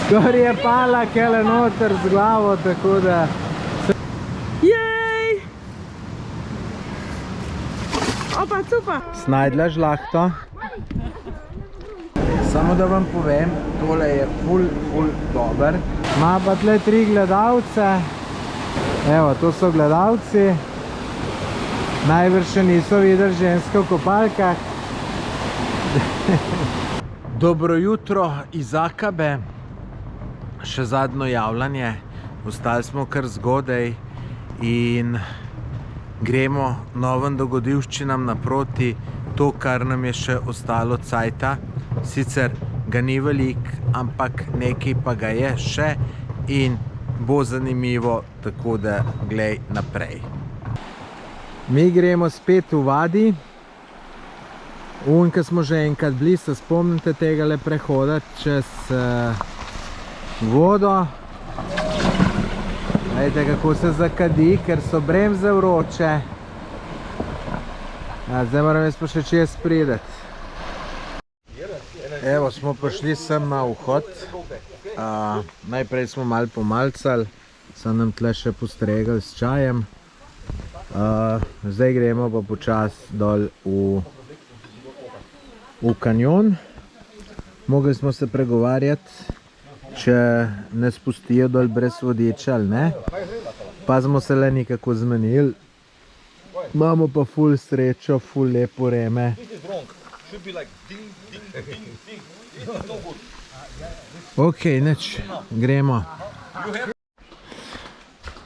Skoraj je pala kele noter z glavo, tako da... Jej! Opa, cupa! Snajdla žlahto. Samo da vam povem, tole je ful dober. Ima pa tle 3 gledalce. Evo, to so gledalci. Najbrž še niso videli ženske v kopalkah. Dobro jutro iz Akabe. Še zadnjo javljanje. Vstali smo kar zgodaj in gremo novim dogodivščinam naproti. To, kar nam je še ostalo cajta. Sicer ga ni velik, ampak nekaj pa ga je še in bo zanimivo, tako da glej naprej. Mi gremo spet v Vadi. Ko smo že enkrat bili, se spomnite tega le prehoda čez vodo. Glejte, kako se zakadi, ker so bremze vroče. Zdaj moram jaz pa še čez prideti. Evo, smo prišli sem na vhod. Najprej smo malo pomalcali, so nam tle še postregali s čajem. Zdaj gremo pa počas dol v kanjon. Mogli smo se pregovarjati, če ne spustijo dol brez vodiča ali ne. Pa smo se le nekako zmenili. Imamo pa ful srečo, ful lepo vreme. Ok, nič, gremo.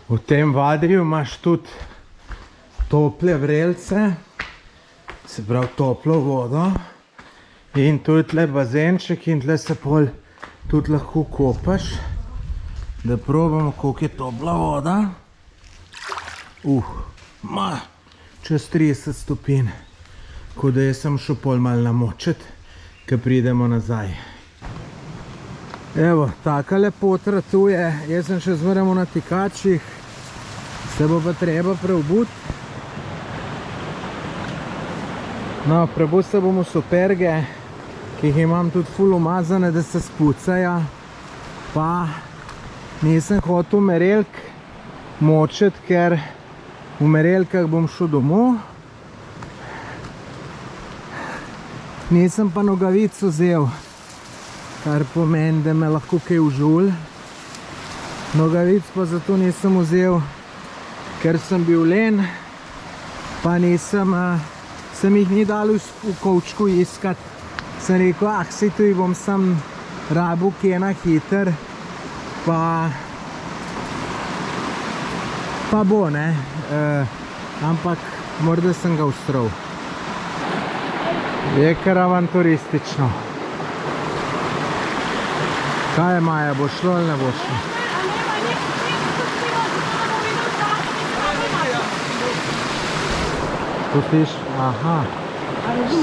V tem Vadiju imaš tudi tople vrelce, se pravi toplo vodo. In tu je tle bazenček in tle se pol tudi lahko kopaš. Da probamo, koliko je topla voda. Čez 30 stopinj. Tako da jaz sem šel pol malo namočiti, ko pridemo nazaj. Evo, taka lepota tu je. Jaz sem še zmeraj na tikačih. Se bo pa treba preobut. No, preobut se bomo superge, ki jih imam tudi ful umazane, da se spucajo. Pa nisem hotel merelk močiti, ker v merelkah bom šel domov. Nisem pa nogavic vzel, kar pomeni, da me lahko kaj užul. Nogavic pa zato nisem vzel, ker sem bil len, pa sem jih ni dal v kovčku iskat. Sem rekel, saj tu bom sam rabil kje na hiter, pa bo, ne. Ampak morda sem ga ustral. Je kar avanturistično. Kaj je, Maja, bo šlo ali ne bo šlo? Pustiš? Aha.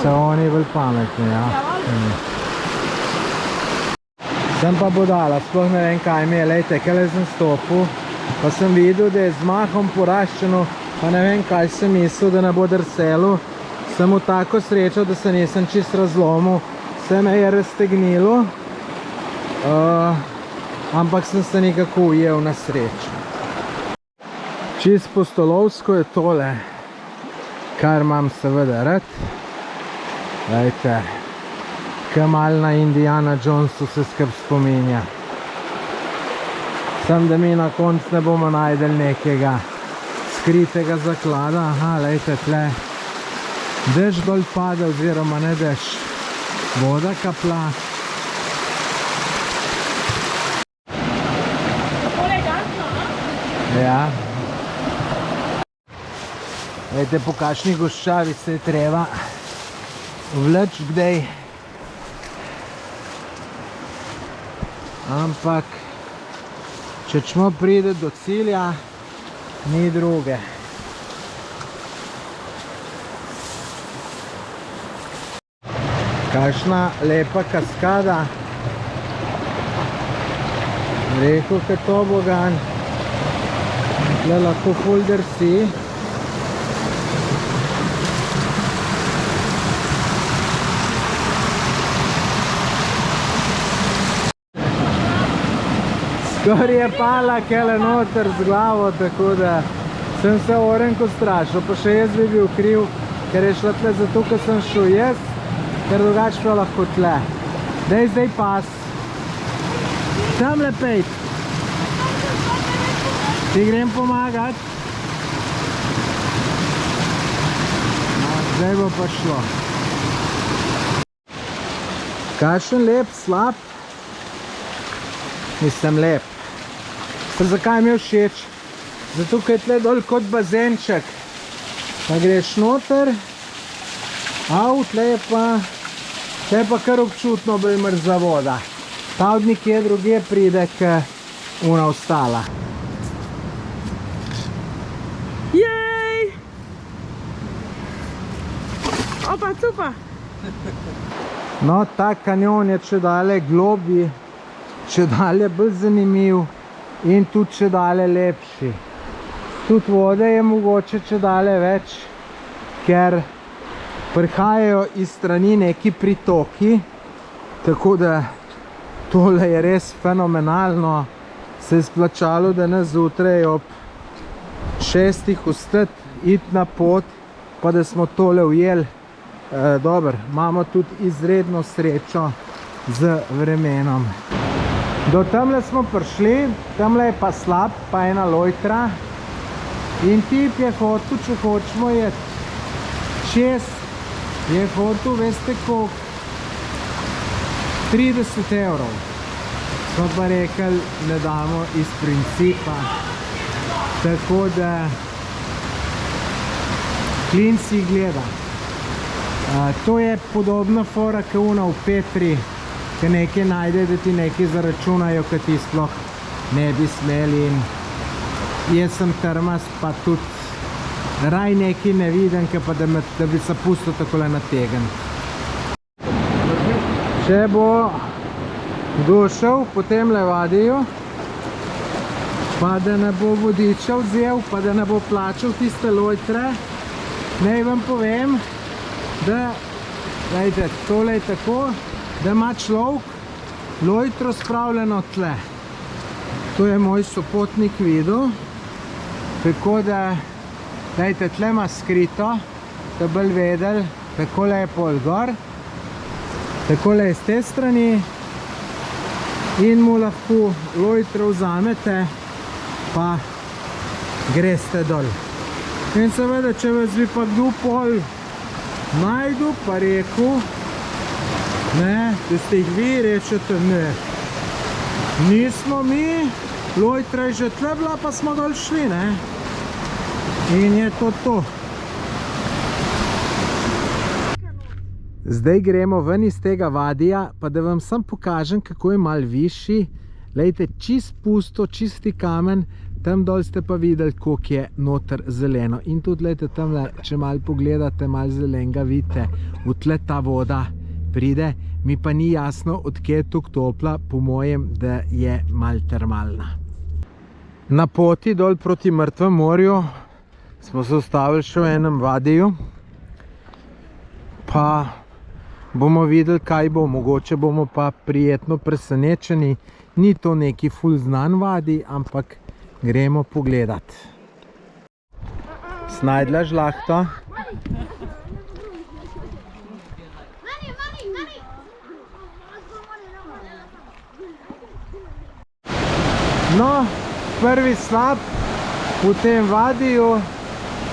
So oni bolj pametni, ja. Sem pa budala, sploh ne vem kaj mi je, lejte, kele sem stopil, pa sem videl, da je z mahom poraščeno, pa ne vem kaj sem mislil, da ne bo drselo. Sem v tako srečo, da se nisem čist razlomil, se me je raztegnilo, ampak sem se nekako ujel na srečo. Čist postolovsko je tole, kar imam seveda rad. Glejte, kaj malo na Indiana Jonesu se skrb spominja. Sem, da mi na koncu ne bomo najdeli nekega skritega zaklada. Aha, glejte, tle. Dež dol pada, oziroma ne dež, voda kapla. Ja. Vejte, po kakšni goščavi se je treba vleč kdaj. Ampak, če ćemo pride do cilja, ni druge. Kakšna lepa kaskada. Rekel, kaj tobogan. Tle lahko ful drsi. Kar je pala kele noter z glavo, tako da sem se orenko strašil, pa še jaz bi bil kriv, ker je šla tle zato, ker sem šel jaz, ker drugače pa lahko tle. Daj zdaj pas. Tamle pejt. Ti grem pomagat. No, zdaj bo pa šlo. Kakšen lep, slab? Mislim lep. Zakaj mi je všeč? Zato, ker je tle dol kot bazenček. Pa greš noter, tle je pa kar občutno bolj mrzla voda. Ta od nikje druge pride, k una ostala. Jej! Opa, cupa! No, ta kanjon je čedalje globji, čedalje bolj zanimiv in tudi čedalje lepši. Tudi vode je mogoče čedalje več, ker prihajajo iz strani neki pritoki, tako da tole je res fenomenalno. Se je splačalo, da nas zjutraj ob 6. vstati, iti na pot, pa da smo tole ujeli. Dobro, imamo tudi izredno srečo z vremenom. Do tamle smo prišli, tamle je pa slab, pa ena lojtra. In tip je hotel, če hočemo jeti čez, je hotel, veste koliko, 30 evrov. Smo pa rekli, ne damo iz principa. Tako da klin si gleda. To je podobna fora, kot una v Petri, ki nekaj najde, da ti nekaj zaračunajo, ki ti sploh ne bi smeli. Jaz sem trmast, pa tudi raj nekaj ne vidim, pa da bi se pustil takole nategniti. Če bo došel po temle vadiju, pa da ne bo vodiča vzel, pa da ne bo plačal tiste lojtre, naj vam povem, da dajte, tole je tako, da ima človek lojtro spravljeno tle. To je moj sopotnik videl. Tako da, dajte, tle ima skrito, da bolj vedeli, takole je pol gor, takole je z te strani in mu lahko lojtro vzamete, pa greste dol. In seveda, če vas bi pa kdo pol najdu, pa rekel, ne, da ste jih vi, rečete, ne, nismo mi, lojtra je že tle bila, pa smo dol šli, ne. In je to. Zdaj gremo ven iz tega vadija, pa da vam sam pokažem, kako je malo višji. Lejte, čist pusto, čisti kamen, tam dol ste pa videli, koliko je noter zeleno. In tudi, lejte, tamle, če malo pogledate, malo zelenega vidite, v tle ta voda pride, mi pa ni jasno, odkje je tukaj topla, po mojem, da je malo termalna. Na poti dol proti Mrtvem morju smo se ustavili še v enem vadiju, pa bomo videli, kaj bo. Mogoče bomo pa prijetno presenečeni. Ni to neki ful znan vadij, ampak gremo pogledat. Snajdla žlahta. No, prvi slab v tem vadiju.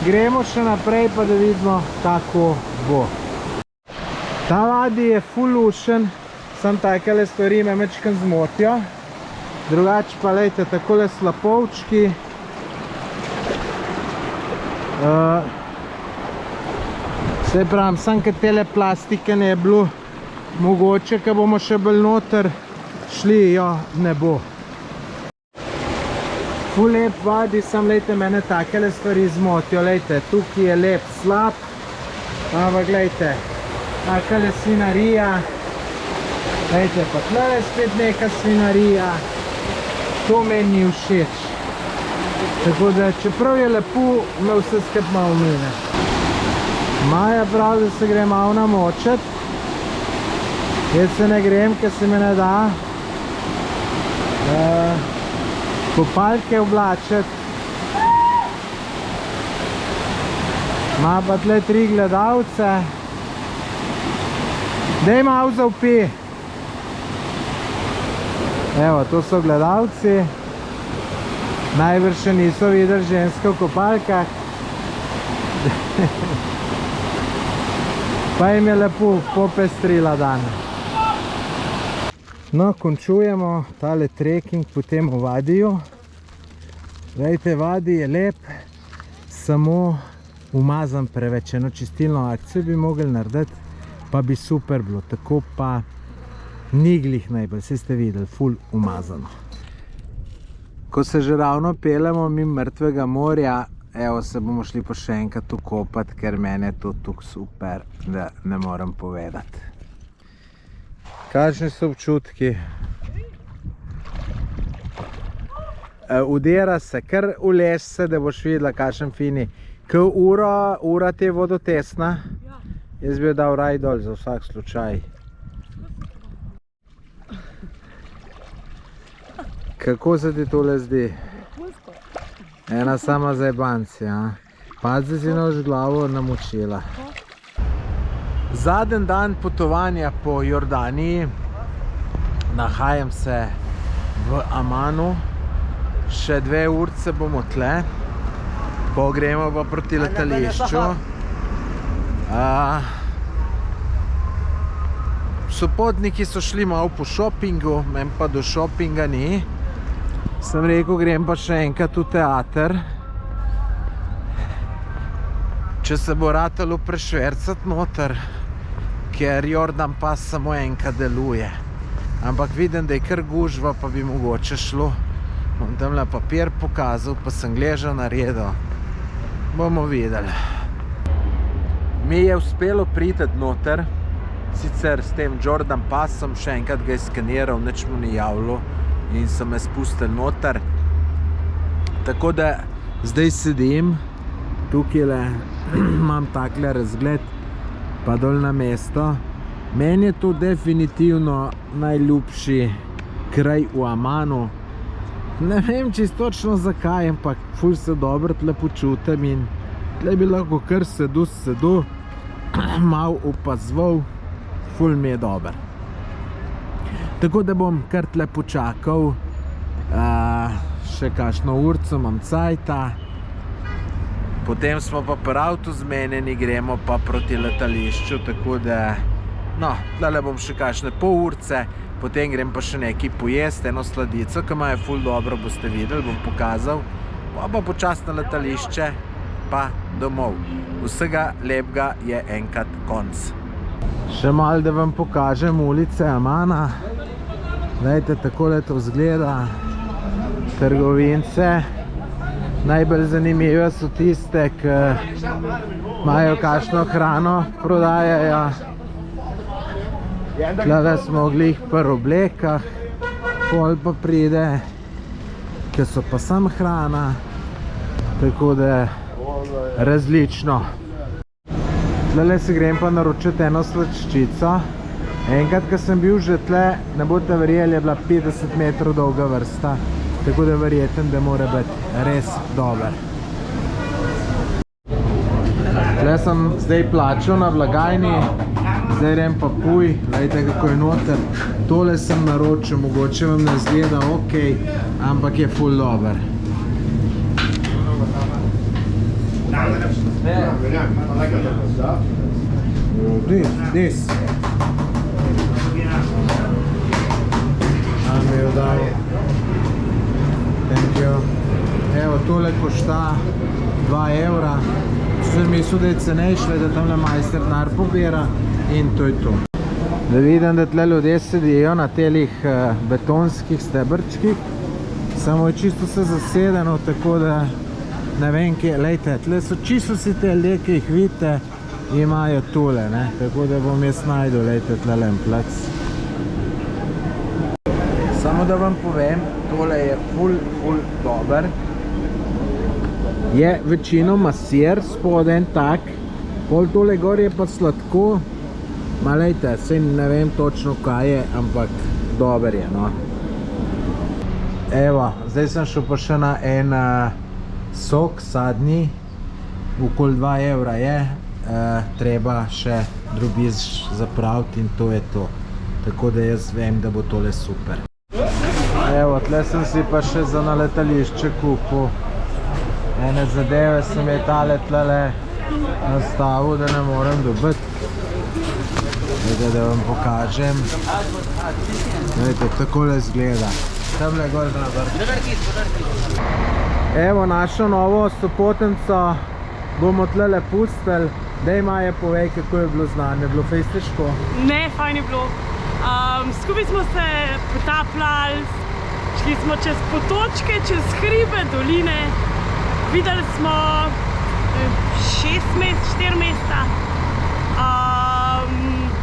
Gremo še naprej, pa da vidimo, kako bo. Ta vadij je ful lušen, sam takele stvari me mečkam zmotijo. Drugače pa, lejte, takole slapovčki. Se pravim, sam kad tele plastike ne je bilo mogoče, kad bomo še bolj noter šli, jo ne bo. Ful lep vadi, sam lejte, mene takele stvari zmotijo. Lejte, tukaj je lep slab, ampak lejte, takele svinarija. Lejte, pa tle je spet neka svinarija. To meni ni všeč. Tako da, čeprav je lepo, me vse skup malo mine. Maja pravi, da se gre malo namočet. Jaz se ne grem, ker se me ne da. kopalke oblačiti. Ima pa tle 3 gledalce. Daj malo zavpi. Evo, to so gledalci. Najbrž še niso videli ženske v kopalkah. Pa jim je lepo popestrila dan. No, končujemo tale trekking potem v Vadiju. Glejte, Vadi je lep, samo umazan preveč. Eno čistilno akcijo bi mogli narediti, pa bi super bilo. Tako pa ni glih najbolj, saj ste videli, ful umazano. Ko se že ravno peljemo mimo Mrtvega morja, evo, se bomo šli pa še enkrat ukopati, ker meni je to tako super, da ne morem povedati. Kakšni so občutki? Udira se, kar ulež se, da boš videla, kakšen fini. Ko ura te je vodotesna, jaz bi jo dal raj dol za vsak slučaj. Kako se ti tole zdi? Ena sama zajebancija. Pazi, si nož glavo namočila. Zadnji dan potovanja po Jordaniji. Nahajam se v Amanu. Še 2 urce bomo tle. Ko gremo pa proti letališču. Sopotniki so šli malo po šopingu, men pa do šopinga ni. Sem rekel, grem pa še enkrat v teater. Če se bo ratalo prešvercati noter, ker Jordan pas samo enkrat deluje. Ampak vidim, da je kar gužva, pa bi mogoče šlo. Bom tamle papir pokazal, pa sem gležal naredil. Bomo videli. Mi je uspelo priti noter, sicer s tem Jordan pasom, še enkrat ga je skeniral, nič mu ni javilo in so me spustili noter. Tako da zdaj sedim, tukaj imam takle razgled, pa dol na mesto. Meni je to definitivno najljubši kraj v Amanu. Ne vem čisto točno zakaj, ampak ful se dobro tle počutim in tle bi lahko kar sedel, malo opazval, ful mi je dober. Tako da bom kar tle počakal, še kakšno urco imam cajta. Potem smo pa pri avtu zmenjeni, gremo pa proti letališču, tako da, no, tle bom še kakšne pol urce, potem grem pa še nekaj pojesti, eno sladico, ki ima je ful dobro, boste videli, bom pokazal, pa počasno letališče, pa domov. Vsega lepega je enkrat konc. Še malo, da vam pokažem ulice Amana. Glejte, takole to izgleda. Trgovince. Najbolj zanimive so tiste, ki imajo kakšno hrano, prodajajo. Tle smo glih pri oblekah, pol pa pride, ki so pa sam hrana, tako da različno. Tle se grem pa naročiti eno slaščico. Enkrat, ko sem bil že tle, ne boste verjeli, je bila 50 metrov dolga vrsta, tako da verjetem, da mora biti res dober. Tle sem zdaj plačal na blagajni, zdaj grem pa puj, gledajte kako je noter. Tole sem naročil, mogoče vam ne zgleda ok, ampak je ful dober. This. Mi jo dal. Thank you. Evo, tole košta 2 evra. Sem mislil, da je cenejše, da tamle majster denar pobira in to je to. Da vidim, da tle ljudje sedijo na telih betonskih stebrčkih. Samo je čisto se zasedeno, tako da ne vem kje. Lejte, tle so čisto si te ljudje, ki jih vidite, imajo tole, ne. Tako da bom jaz najdel, lejte, tle en plac. Samo da vam povem, tole je ful dober. Je večinoma sir, spoden tak, pol tole gor je pa sladko. Ma lejte, saj ne vem točno kaj je, ampak dober je, no. Evo, zdaj sem šel pa še na en sok sadni, okoli 2 evra je, treba še drobiž zapraviti in to je to. Tako da jaz vem, da bo tole super. Evo, tle sem si pa še za na letališče kupil. Ene zadeve sem je tale tlele nastavil, da ne morem dobiti. Da vam pokažem. Vidite, takole izgleda. Tamle gor na vrhu. Evo, našo novo sopotnico bomo tlele pustili. Dej Maja, povej, kako je bilo z nami. Je bilo fejst težko? Ne, fajn je bilo. Skupaj smo se potapljali, šli smo čez potočke, čez hribe, doline. Videli smo 4 mesta.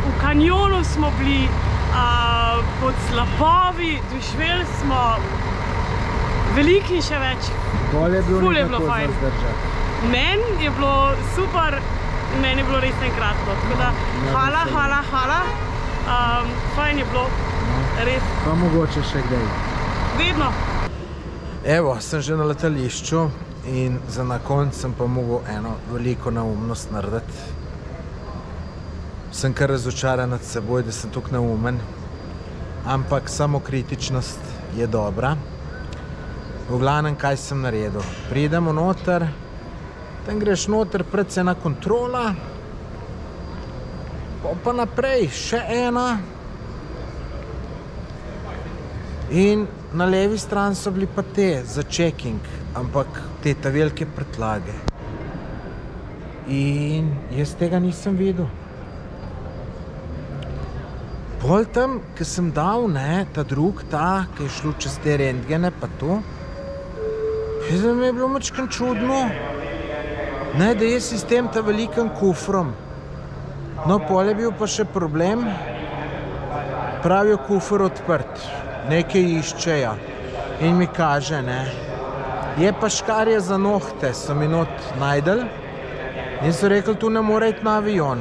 V kanjonu smo bili pod slapovi, doživeli smo veliko in še več. Bolj je bilo Ful je nekako bilo fajn. za zdržati. Meni je bilo super, meni je bilo res enkratno. Tako da hvala. Fajn je bilo, res. Pa mogoče še kdaj. Vedno. Evo, sem že na letališču in za na konc sem pa mogel eno veliko neumnost narediti. Sem kar razočaran nad seboj, da sem tukaj neumen, ampak samokritičnost je dobra. V glavnem, kaj sem naredil? Pridemo noter, tam greš noter, predvsem ena kontrola, pa naprej še ena in na levi strani so bili pa te za checking, ampak te ta velike prtljage. In jaz tega nisem videl. Pol tam, ki sem dal, ne, ta drug, ki je šlo čez te rentgene pa to, zdaj mi je bilo mačkam čudno, ne, da je sistem ta velikim kufrom. No, pol je bil pa še problem, pravijo kufr odprt, nekaj iščejo in mi kaže, ne, je pa škarje za nohte, so mi not najdel in so rekli, tu ne more iti na avion.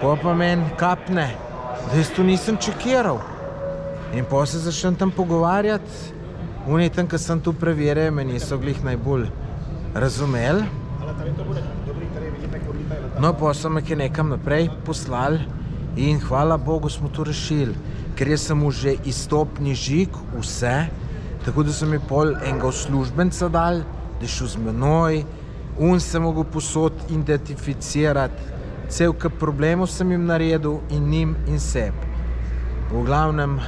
Pa meni kapne, da jaz tu nisem čekiral. In pa se začnem tam pogovarjati, oni tam, ki sem tu preverjal, me niso glih najbolj razumeli. No, pa so me nekam naprej poslali in hvala Bogu smo to rešili, ker jaz sem mu že izstopni žig, vse, tako da so mi pol enega uslužbenca dali, da je šel z menoj, se mogel posod identificirati, cel kup problemov sem jim naredil in njim in sebi. V glavnem,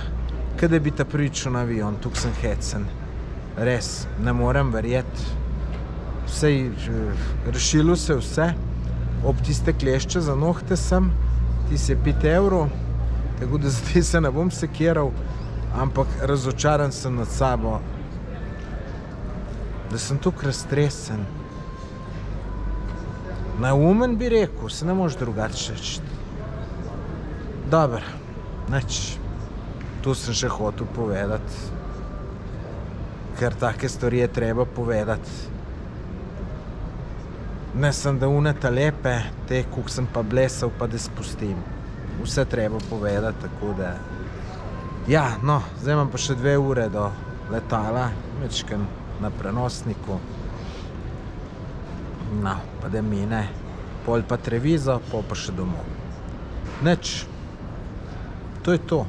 kada bi ta pričal na avion, tukaj sem hecen. Res, ne morem verjeti. Vsej, rešilo se vse, ob tiste klešče za nohte sem, tis je 5 evrov, tako da zdaj se ne bom sekiral, ampak razočaran sem nad sabo, da sem tukaj raztresen. Neumen bi rekel, se ne moš drugače reči. Dobar, nič, tu sem še hotel povedati, ker take stvari je treba povedati. Ne sem da uneta lepe, te, kuk sem pa blesal, pa da spustim. Vse treba povedati, tako da... Ja, no, zdaj imam pa še 2 ure do letala, večkrat na prenosniku. No, pa da mine. Pol pa Treviso, pol pa še domov. Nič. To je to.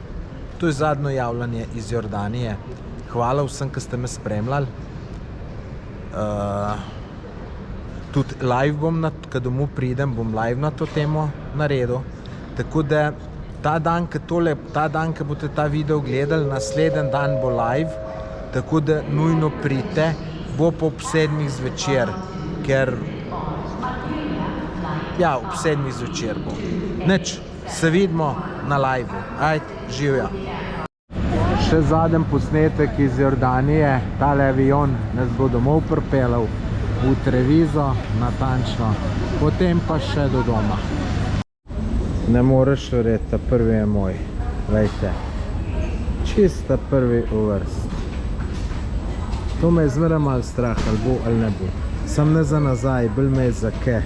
To je zadnjo javljanje iz Jordanije. Hvala vsem, ki ste me spremljali. Tudi live bom, ko domov pridem, bom live na to temo naredil. Tako da ta dan, ko boste ta video gledali, naslednji dan bo live, tako da nujno pridite, bo pa ob 7 zvečer, ker ja, ob 7 zvečer bo. Nič, se vidimo na liveu. Ajde, živja. Še zadnji posnetek iz Jordanije, tale avion nas bo domov pripeljal v Treviso, natančno, potem pa še do doma. Ne moreš verjeti, ta prvi je moj, vejte, čista prvi v vrst. To me je zmeraj malo strah, ali bo ali ne bo. Sam ne za nazaj, bolj me je za kaj.